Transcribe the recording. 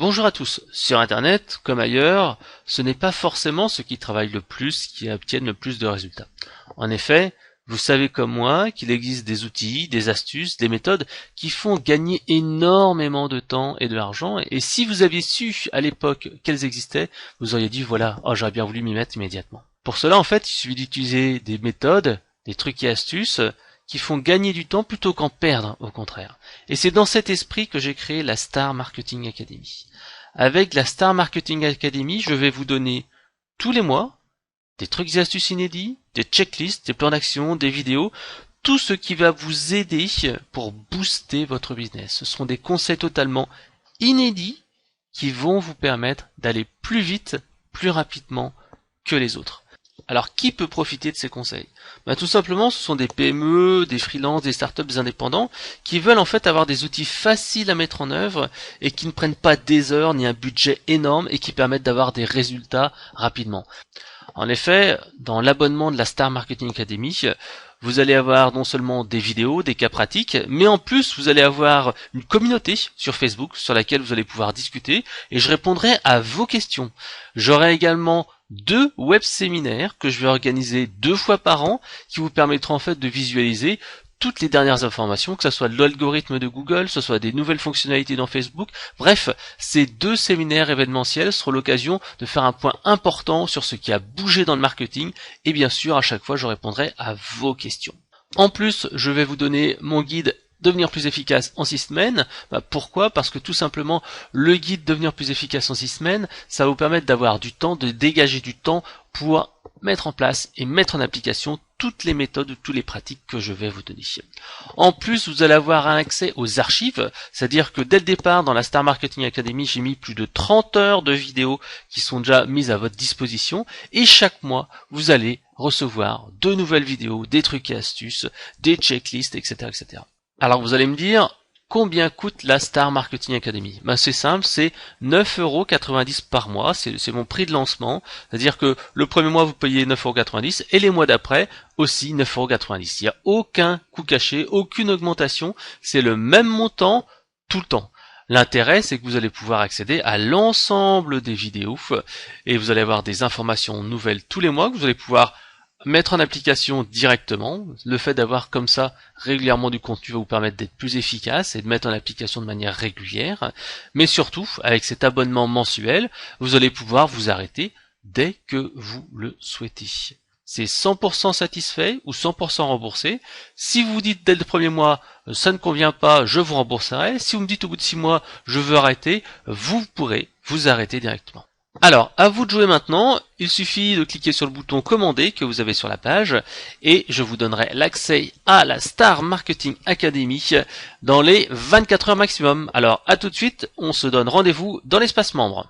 Bonjour à tous. Sur Internet, comme ailleurs, ce n'est pas forcément ceux qui travaillent le plus qui obtiennent le plus de résultats. En effet, vous savez comme moi qu'il existe des outils, des astuces, des méthodes qui font gagner énormément de temps et de l'argent. Et si vous aviez su à l'époque qu'elles existaient, vous auriez dit voilà, oh, j'aurais bien voulu m'y mettre immédiatement. Pour cela, en fait, il suffit d'utiliser des méthodes, des trucs et astuces qui font gagner du temps plutôt qu'en perdre, au contraire. Et c'est dans cet esprit que j'ai créé la Star Marketing Academy. Avec la Star Marketing Academy, je vais vous donner tous les mois des trucs et astuces inédits, des checklists, des plans d'action, des vidéos, tout ce qui va vous aider pour booster votre business. Ce seront des conseils totalement inédits qui vont vous permettre d'aller plus vite, plus rapidement que les autres. Alors, qui peut profiter de ces conseils? Tout simplement, ce sont des PME, des freelances, des startups, des indépendants qui veulent en fait avoir des outils faciles à mettre en œuvre et qui ne prennent pas des heures ni un budget énorme et qui permettent d'avoir des résultats rapidement. En effet, dans l'abonnement de la Star Marketing Academy, vous allez avoir non seulement des vidéos, des cas pratiques, mais en plus vous allez avoir une communauté sur Facebook sur laquelle vous allez pouvoir discuter et je répondrai à vos questions. J'aurai également 2 web séminaires que je vais organiser 2 fois par an qui vous permettront en fait de visualiser toutes les dernières informations, que ce soit de l'algorithme de Google, que ce soit des nouvelles fonctionnalités dans Facebook. Bref, ces 2 séminaires événementiels seront l'occasion de faire un point important sur ce qui a bougé dans le marketing et bien sûr à chaque fois je répondrai à vos questions. En plus, je vais vous donner mon guide Devenir plus efficace en 6 semaines. Pourquoi? Parce que tout simplement, le guide Devenir plus efficace en 6 semaines, ça va vous permettre d'avoir du temps, de dégager du temps pour mettre en place et mettre en application toutes les méthodes, toutes les pratiques que je vais vous donner. En plus, vous allez avoir un accès aux archives, c'est-à-dire que dès le départ, dans la Star Marketing Academy, j'ai mis plus de 30 heures de vidéos qui sont déjà mises à votre disposition et chaque mois, vous allez recevoir de nouvelles vidéos, des trucs et astuces, des checklists, etc., etc. Alors vous allez me dire, combien coûte la Star Marketing Academy? C'est simple, c'est 9,90 € par mois, c'est mon prix de lancement, c'est-à-dire que le premier mois vous payez 9,90 € et les mois d'après aussi 9,90 €. Il n'y a aucun coût caché, aucune augmentation, c'est le même montant tout le temps. L'intérêt, c'est que vous allez pouvoir accéder à l'ensemble des vidéos et vous allez avoir des informations nouvelles tous les mois que vous allez pouvoir mettre en application directement. Le fait d'avoir comme ça régulièrement du contenu va vous permettre d'être plus efficace et de mettre en application de manière régulière. Mais surtout, avec cet abonnement mensuel, vous allez pouvoir vous arrêter dès que vous le souhaitez. C'est 100% satisfait ou 100% remboursé. Si vous vous dites dès le premier mois, ça ne convient pas, je vous rembourserai. Si vous me dites au bout de 6 mois, je veux arrêter, vous pourrez vous arrêter directement. Alors, à vous de jouer maintenant, il suffit de cliquer sur le bouton commander que vous avez sur la page et je vous donnerai l'accès à la Star Marketing Academy dans les 24 heures maximum. Alors, à tout de suite, on se donne rendez-vous dans l'espace membre.